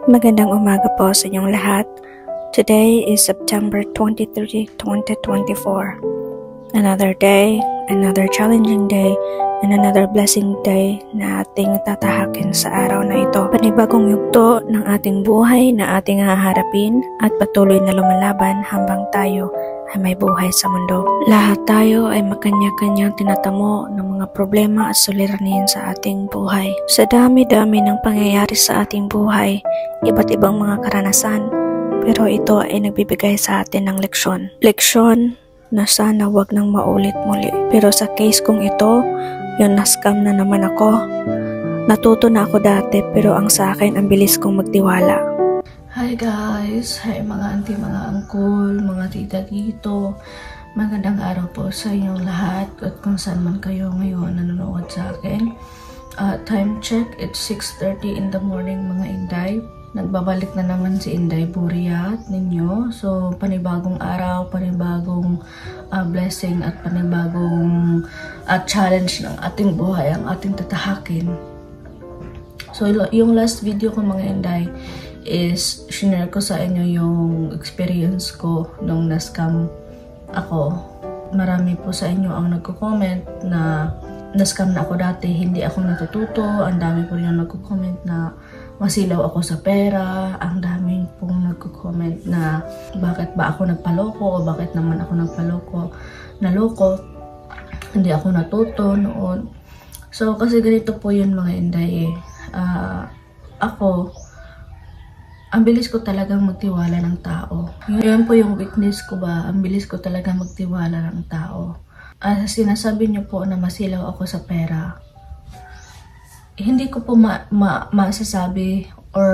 Magandang umaga po sa inyong lahat. Today is September 23, 2024. Another day, another challenging day, and another blessing day na ating tatahakin sa araw na ito. Panibagong yugto ng ating buhay na ating haharapin at patuloy na lumalaban hanggang tayo ay may buhay sa mundo. Lahat tayo ay makanya-kanyang tinatamo ng mga problema at suliranin sa ating buhay. Sa dami-dami ng pangyayari sa ating buhay, iba't ibang mga karanasan, pero ito ay nagbibigay sa atin ng leksyon. Leksyon na sana wag nang maulit muli. Pero sa case kong ito, yung na-scam na naman ako. Natuto na ako dati pero ang sa akin ang bilis kong magtiwala. Hi guys! Hi mga auntie, mga uncle, mga tita dito. Magandang araw po sa inyong lahat at kung saan man kayo ngayon nanonood sa akin. Time check, it's 6:30 in the morning mga Inday. Nagbabalik na naman si Inday Buriyat ninyo. So panibagong araw, panibagong blessing at panibagong challenge ng ating buhay ang ating tatahakin. So yung last video ko mga Inday is shinare ko sa inyo yung experience ko nung na-scam ako. Marami po sa inyo ang nagko-comment na na-scam na ako dati, hindi ako natututo. Ang dami po rin ang nagko-comment na masilaw ako sa pera. Ang dami pong nagko-comment na bakit ba ako nagpaloko o bakit naman ako naloko. Hindi ako natuto noon. So kasi ganito po yun mga Inday ako, ang bilis ko talagang magtiwala ng tao. Yun po yung weakness ko ba, ang bilis ko talagang magtiwala ng tao. Sinasabi niyo po na masilaw ako sa pera. Hindi ko po masasabi or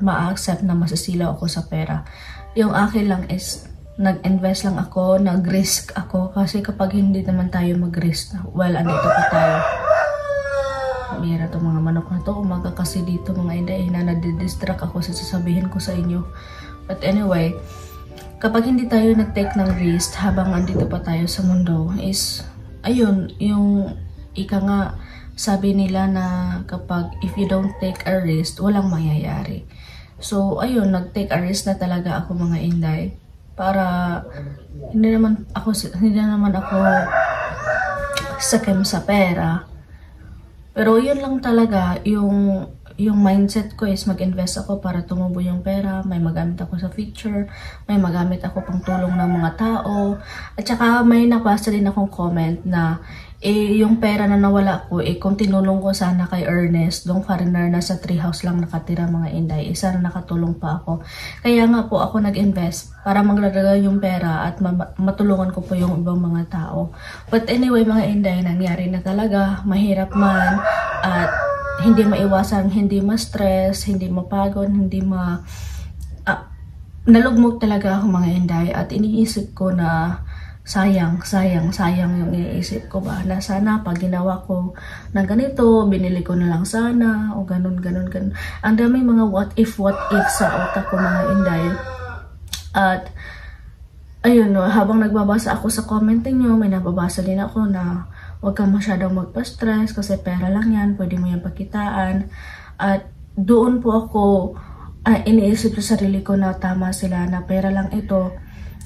ma-accept na masasilaw ako sa pera. Yung akin lang is, nag-invest lang ako, nag-risk ako. Kasi kapag hindi naman tayo mag-risk, well, andito pa tayo. Mira itong mga manok na to. Umaga kasi dito mga Inday na nadidistract ako sa sasabihin ko sa inyo. But anyway, kapag hindi tayo nag-take ng risk habang andito pa tayo sa mundo is, ayun, yung ika nga, sabi nila na kapag if you don't take a risk, walang mangyayari. So, ayun, nag-take a risk na talaga ako mga Inday. Para hindi naman ako sakim sa pera. Pero yun lang talaga, yung mindset ko is mag-invest ako para tumubo yung pera, may magamit ako sa future, may magamit ako pang tulong ng mga tao. At saka may nabasa din akong comment na yung pera na nawala ko, kung tinulong ko sana kay Ernest, dong foreigner na sa treehouse lang nakatira mga Inday, sana nakatulong pa ako. Kaya nga po ako nag-invest para maglagay yung pera at matulungan ko po yung ibang mga tao. But anyway mga Inday, nangyari na talaga, mahirap man at hindi maiwasan, hindi ma-stress, hindi mapagod, nalugmok talaga ako mga Inday at iniisip ko na sayang yung iniisip ko ba na sana pag ginawa ko ng ganito, binili ko na lang sana o ganun. Ang dami mga what if sa utak ko mga Inday. At ayun, no, habang nagbabasa ako sa comment niyo, may nababasa din ako na huwag kang masyadong magpa-stress kasi pera lang yan, pwede mo yan pakitaan. At doon po ako iniisip sa sarili ko na tama sila na pera lang ito.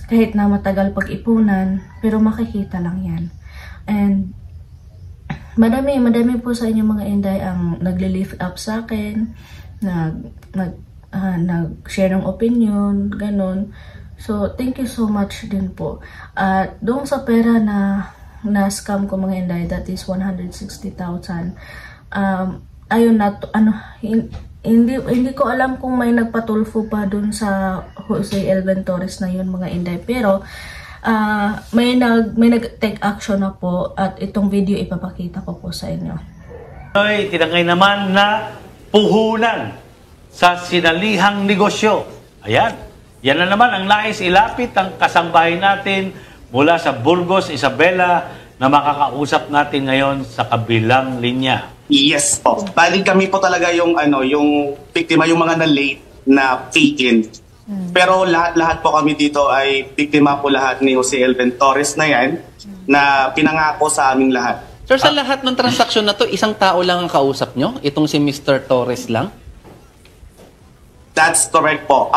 Kahit na matagal pag-ipunan, pero makikita lang yan. And madami po sa inyo mga Inday ang nagli-lift up sa akin, nag-share ng opinion, ganun. So, thank you so much din po. At doon sa pera na scam ko mga Inday, that is 160,000. Ayun na, hindi ko alam kung may nagpatulfo pa dun sa Jose Elvin Torres na yun mga Inday. Pero may nag-take action na po at itong video ipapakita ko po sa inyo. Ay, tinangay naman na puhunan sa sinalihang negosyo. Ayan, yan na naman ang nais ilapit ang kasambahay natin mula sa Burgos, Isabela na makakausap natin ngayon sa kabilang linya. Yes po. Bali kami po talaga yung yung biktima, yung mga na-late na fake-in. Pero lahat po kami dito ay biktima po lahat ni Jose Elvin Torres na yan na pinangako sa aming lahat. Sir, sa lahat ng transaksyon na to, isang tao lang ang kausap nyo? Itong si Mr. Torres lang? That's correct po.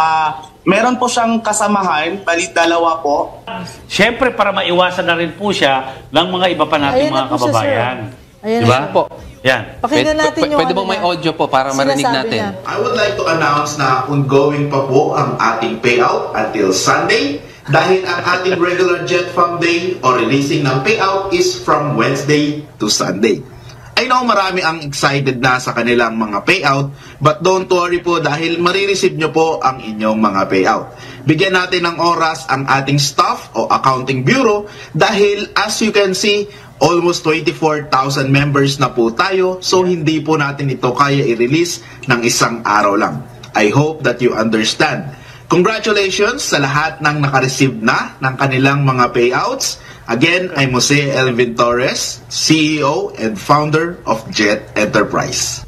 Meron po siyang kasamahan, bali dalawa po. Siyempre, para maiwasan na rin po siya ng mga iba pa nating Ayan na mga po siya, kababayan. sir. Ayan Diba? na siya. Po. Yan. Pakinggan natin yung Pwede bang may niya. audio po para marinig Sinasabi natin? niya. I would like to announce na ongoing pa po ang ating payout until Sunday dahil ang ating regular Jet Fund Day o releasing ng payout is from Wednesday to Sunday. I know marami ang excited na sa kanilang mga payout, but don't worry po dahil marireceive nyo po ang inyong mga payout. Bigyan natin ng oras ang ating staff o accounting bureau dahil as you can see, almost 24,000 members na po tayo, so hindi po natin ito kaya i-release ng isang araw lang. I hope that you understand. Congratulations sa lahat ng nakareceive na ng kanilang mga payouts. Again, I'm Jose Elvin Torres, CEO and founder of Jet Enterprise.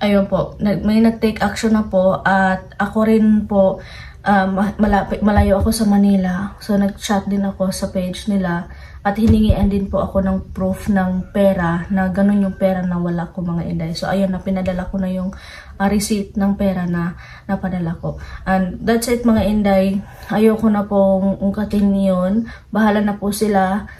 Ayun po, may nag-take action na po at ako rin po, malayo ako sa Manila. So nag-chat din ako sa page nila at hiningian din po ako ng proof ng pera na ganun yung pera na wala ko mga inday. So ayun na, pinadala ko na yung receipt ng pera na napadala ko. And that's it mga inday. Ayoko na pong ungkatin yun. Bahala na po sila.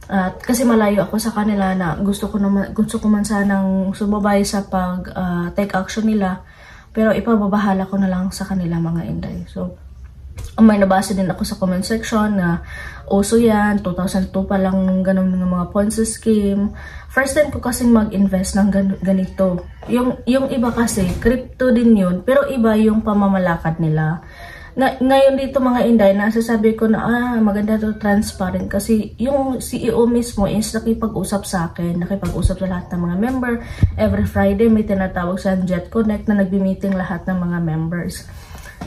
At kasi malayo ako sa kanila na gusto ko man sanang sumabay sa pag take action nila. Pero ipababahala ko na lang sa kanila mga inday. So may nabasa din ako sa comment section na uso yan, 2002 pa lang ng ganun ng mga Ponzi scheme. First time ko kasing mag-invest ng ganito. Yung iba kasi, crypto din yun, pero iba yung pamamalakad nila. Ngayon dito mga inday, nasasabi ko na maganda to, transparent. Kasi yung CEO mismo is nakipag-usap sa akin, nakipag-usap sa lahat ng mga member. Every Friday may tinatawag sa Jet Connect na nagbi-meeting lahat ng mga members.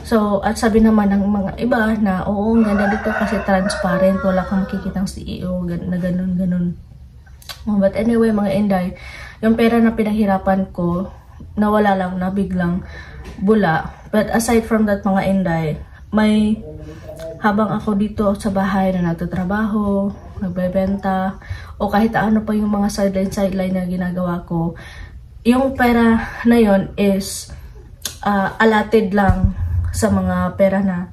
So, at sabi naman ng mga iba na, oo, ang ganda dito kasi transparent, wala kang makikitang CEO, na ganun. But anyway, mga inday, yung pera na pinahirapan ko, nawala lang na biglang bula. But aside from that, mga inday, habang ako dito sa bahay na nagtatrabaho, nagbebenta, o kahit ano pa yung mga sideline na ginagawa ko, yung pera na yon is allotted lang sa mga pera na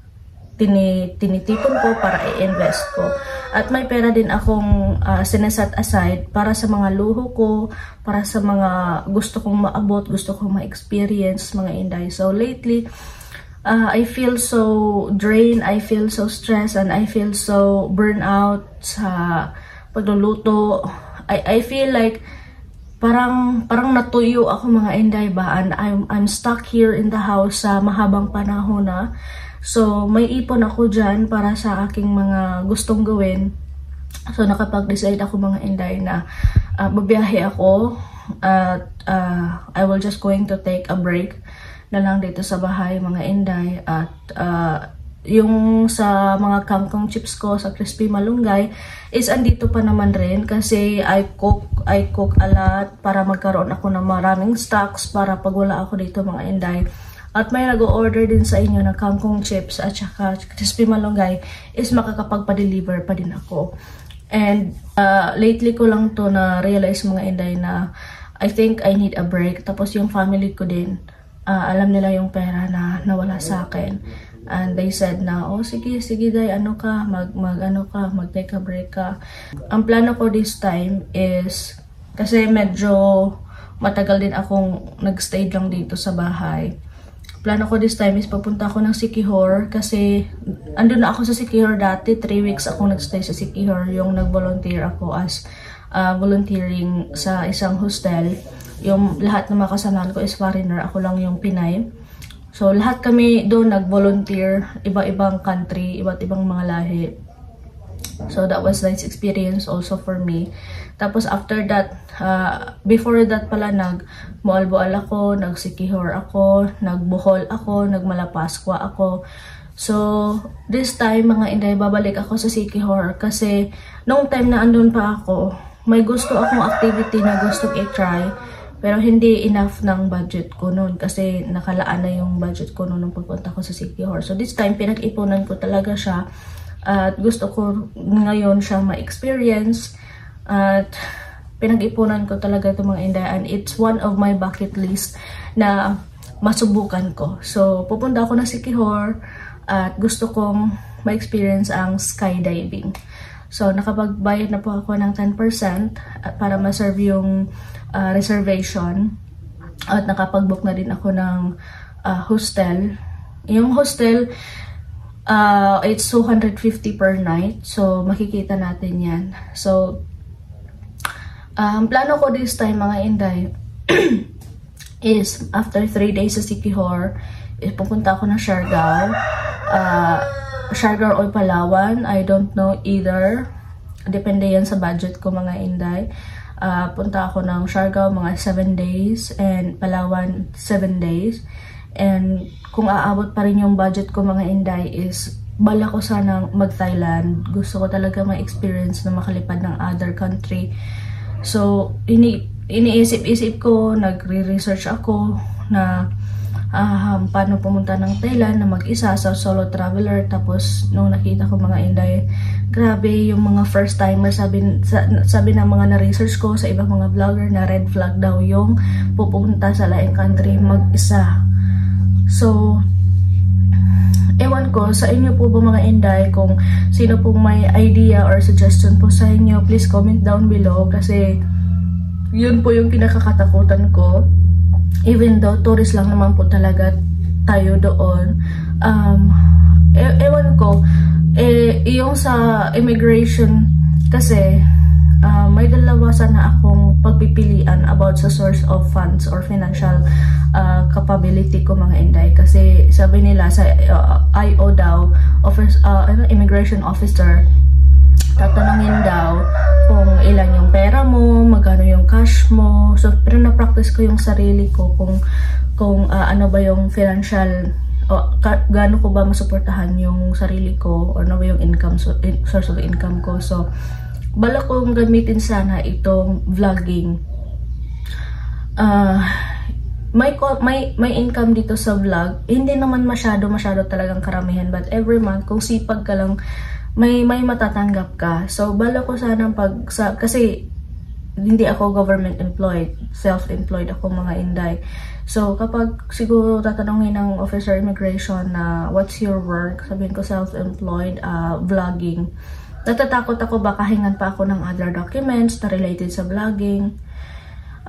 tinitipon ko para i-invest ko. At may pera din akong sineset aside para sa mga luho ko, para sa mga gusto kong maabot, gusto kong ma-experience, mga inday. So lately, I feel so drained, I feel so stressed, and I feel so burnout sa pagluluto. I feel like parang natuyo ako mga inday ba, and I'm stuck here in the house sa mahabang panahon na. So may ipon ako dyan para sa aking mga gustong gawin. So nakapag-decide ako mga inday na magbiyahe ako at I will just going to take a break na lang dito sa bahay mga inday. At yung sa mga kangkong chips ko sa crispy malunggay is andito pa naman rin kasi I cook a lot para magkaroon ako ng maraming stocks para pag wala ako dito mga inday. At may nag-order din sa inyo ng kangkong chips at saka crispy malunggay is makakapagpa-deliver pa din ako. And lately ko lang to na realize mga inday na I think I need a break. Tapos yung family ko din, alam nila yung pera na nawala sa akin. And they said na, oh sige day, mag-take a break ka. Ang plano ko this time is, kasi medyo matagal din akong nagstay lang dito sa bahay. Plano ko this time is papunta ako ng Siquijor kasi andun na ako sa Siquijor dati. 3 weeks ako nagstay sa Siquijor, yung nag-volunteer ako as volunteering sa isang hostel. Yung lahat ng mga kasamahan ko is foreigner, ako lang yung Pinay. So lahat kami doon nag-volunteer, iba-ibang country, iba't ibang mga lahi. So that was nice experience also for me. Tapos after that, before that pala, nag-Moalboal ako, nag-Siquijor ako, nag-Bohol ako, nag-Malapaskwa ako. So this time mga inday, babalik ako sa Siquijor kasi nung time na andun pa ako, may gusto akong activity na gusto i-try. Pero hindi enough ng budget ko noon kasi nakalaan na yung budget ko noon nung pagpunta ko sa Siquijor. So this time, pinag-ipunan ko talaga siya at gusto ko ngayon siya ma-experience at pinag-ipunan ko talaga itong mga inday. And it's one of my bucket list na masubukan ko. So, pupunta ako ng Siquijor at gusto kong ma-experience ang skydiving. So, nakapagbayad na po ako ng 10% para ma-serve yung reservation. At nakapag-book na din ako ng hostel. Yung hostel, it's 250 per night. So, makikita natin yan. So, plano ko this time, mga Inday, is after 3 days sa Siquijor, pupunta ako ng Siargao. Siargao o Palawan, I don't know either. Depende yan sa budget ko, mga Inday. Punta ako ng Siargao mga 7 days and Palawan 7 days. And kung aabot pa rin yung budget ko, mga Inday, is bala ko sanang mag-Thailand. Gusto ko talaga ma-experience na makalipad ng other country. So, iniisip-isip ko, nagre-research ako na paano pumunta ng Thailand na mag-isa sa solo traveler. Tapos nung nakita ko, mga Inday, grabe yung mga first timer, sabi ng mga na-research ko sa ibang mga vlogger na red flag daw yung pupunta sa laing country mag-isa. So, ewan ko sa inyo po ba, mga Inday, kung sino pong may idea or suggestion po sa inyo, please comment down below, kasi yun po yung kinakakatakutan ko. Even though tourist lang naman po talaga tayo doon, ewan ko, yung sa immigration kasi, may dalawa sana akong pagpipilian about sa source of funds or financial capability ko, mga Inday. Kasi sabi nila sa IO daw, immigration officer, tatanungin daw kung ilan yung pera mo, magkano yung cash mo. So, pero na-practice ko yung sarili ko kung ano ba yung financial, gaano ko ba masuportahan yung sarili ko, or ano ba yung income, source of income ko. So, bala kong gamitin sana itong vlogging. May income dito sa vlog. Hindi naman masyado talagang karamihan, but every month, kung sipag ka lang, may matatanggap ka. So, bala ko sana kasi hindi ako government employed, self-employed ako, mga Inday. So, kapag siguro tatanungin ng officer immigration na what's your work, sabihin ko self-employed, vlogging. Natatakot ako, baka hingan pa ako ng other documents na related sa vlogging.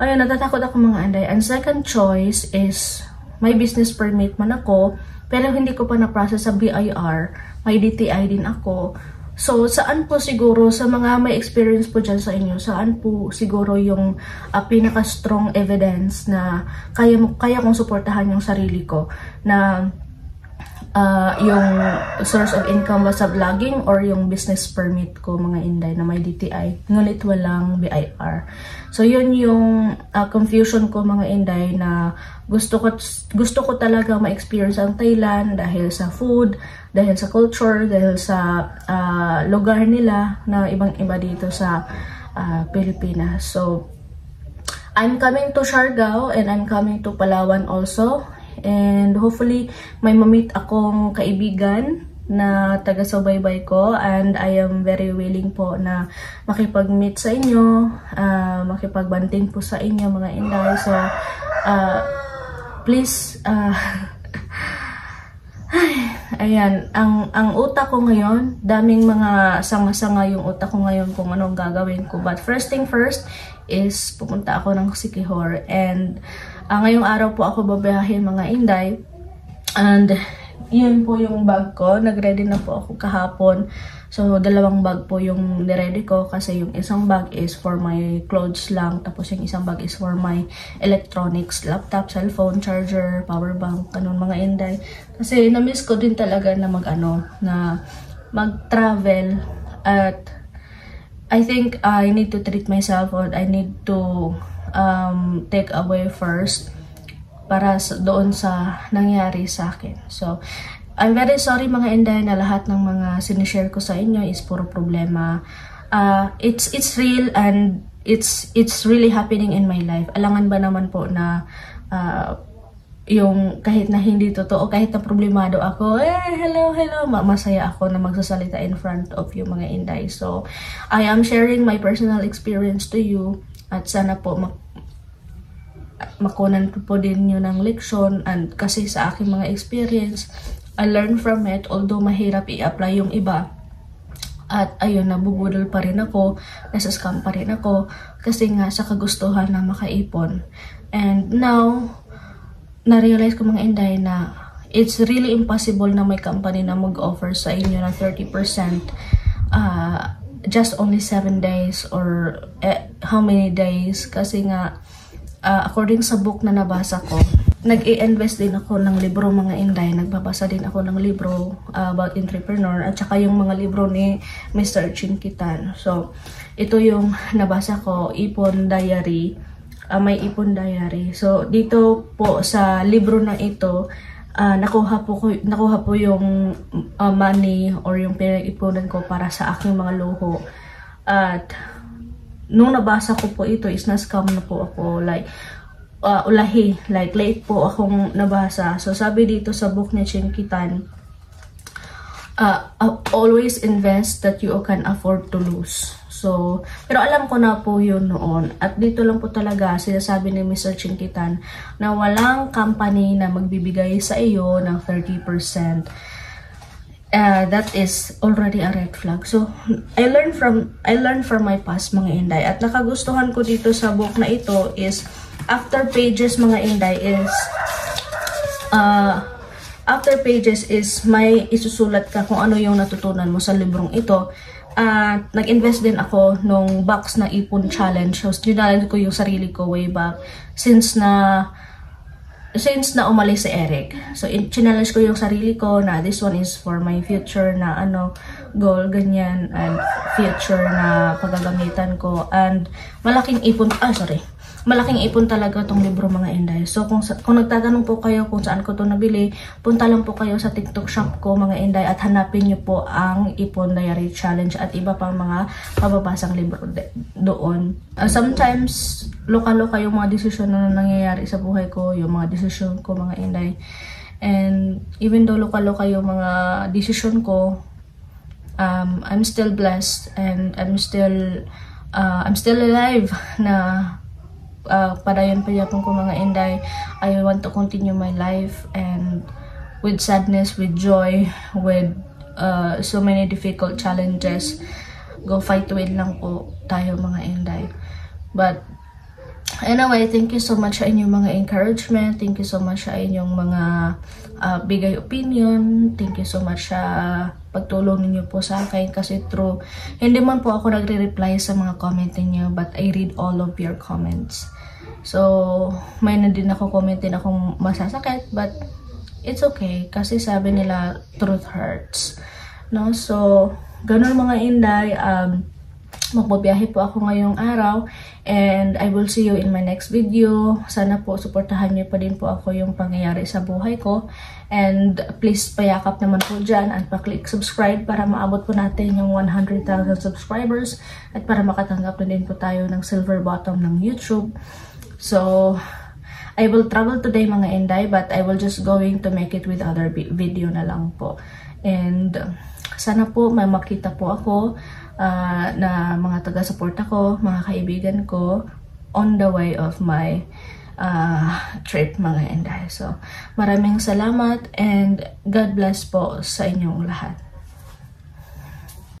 Ayun, natatakot ako, mga Inday. And second choice is may business permit man ako, pero hindi ko pa na-process sa BIR. May DTI din ako. So, saan po siguro, sa mga may experience po dyan sa inyo, saan po siguro yung pinaka-strong evidence na kaya kong suportahan yung sarili ko, na yung source of income ba sa vlogging or yung business permit ko, mga Inday, na may DTI, ngunit walang BIR. So, yun yung confusion ko, mga Inday, na gusto ko talaga ma-experience ang Thailand dahil sa food, dahil sa culture, dahil sa lugar nila na ibang-iba dito sa Pilipinas. So, I'm coming to Siargao and I'm coming to Palawan also. And hopefully, may ma-meet akong kaibigan na taga-subaybay ko, and I am very willing po na makipag-meet sa inyo, makipag-banding po sa inyo, mga Inday. So, please, ayan, ang utak ko ngayon, daming mga sanga-sanga yung utak ko ngayon kung anong gagawin ko. But first thing first is pupunta ako ng Siquijor, and ngayong araw po ako babiyahin, mga Inday. And yun po yung bag ko. Nag-ready na po ako kahapon. So, 2 bag po yung niready ko, kasi yung isang bag is for my clothes lang. Tapos yung isang bag is for my electronics, laptop, cellphone, charger, power bank, ganun, mga Inday. Kasi na-miss ko din talaga na mag-travel. At I think I need to treat myself, or I need to take away first para doon sa nangyari sa akin. So, I'm very sorry, mga Inday, na lahat ng mga sinishare ko sa inyo is puro problema. It's real, and it's really happening in my life. Alangan ba naman po na yung kahit na hindi totoo, kahit na problemado ako, hello, masaya ako na magsasalita in front of you, mga Inday. So, I am sharing my personal experience to you, at sana po makunan ko po din yun ng leksyon, and kasi sa aking mga experience, I learned from it, although mahirap i-apply yung iba. At ayun, nabubudol pa rin ako, nasa scam pa rin ako, kasi nga sa kagustuhan na makaipon. And now, na-realize ko mga Inday na it's really impossible na may company na mag-offer sa inyo ng 30%, just only 7 days or how many days, kasi nga, according sa book na nabasa ko, nag-i-invest din ako ng libro mga Inday, nagbabasa din ako ng libro about entrepreneur, at saka yung mga libro ni Mr. Chinkitan. So, ito yung nabasa ko, Ipon Diary, may Ipon Diary. So, dito po sa libro na ito, nakuha po yung money or yung pinag-ipunan ko para sa aking mga luho. At nung nabasa ko po ito, is na-scam na po ako, like ulahi, like late po akong nabasa. So sabi dito sa book ni Chinkitan, always invest that you can afford to lose. So, pero alam ko na po yun noon. At dito lang po talaga sinasabi ni Mr. Chinkitan na walang company na magbibigay sa iyo ng 30%. That is already a red flag. So, I learned from my past mga Inday. At nakagustuhan ko dito sa book na ito is after pages mga Inday is may isusulat ka kung ano yung natutunan mo sa librong ito. Nag-invest din ako nung box na ipon challenge. So, dinalin ko yung sarili ko way back since na umalis si Eric. So, challenge ko yung sarili ko na this one is for my future na goal, ganyan, and future na paggagamitan ko. And malaking ipon talaga tong libro mga Inday. So, kung nagtatanong po kayo kung saan ko to nabili, punta lang po kayo sa TikTok shop ko mga Inday at hanapin nyo po ang Ipon Diary Challenge at iba pang mga mababasang libro doon. Sometimes, loka-loka yung mga desisyon na nangyayari sa buhay ko, yung mga desisyon ko mga Inday. And even though loka-loka yung mga desisyon ko, I'm still blessed and I'm still alive na padayon pa yapon ko mga Inday. I want to continue my life and with sadness, with joy, with so many difficult challenges. Go fight with lang po tayo mga Inday. But anyway, thank you so much sa inyong mga encouragement. Thank you so much sa inyong mga bigay opinion. Thank you so much sa pagtulong ninyo po sa akin kasi true. Hindi man po ako nagre-reply sa mga comment niyo, but I read all of your comments. So, may na din ako comment din akong masasakit, but it's okay kasi sabi nila truth hurts. No? So, ganun mga Inday, magbabiyahe po ako ngayong araw and I will see you in my next video. Sana po suportahan niyo pa din po ako yung pangyayari sa buhay ko. And please payakap naman po dyan at pa-click subscribe para maabot po natin yung 100,000 subscribers at para makatanggap na din po tayo ng silver bottom ng YouTube. So, I will travel today mga Inday, but I will just going to make it with other video na lang po. And sana po may makita po ako na mga taga-support ako, mga kaibigan ko on the way of my trip mga Inday. So, maraming salamat and God bless po sa inyong lahat.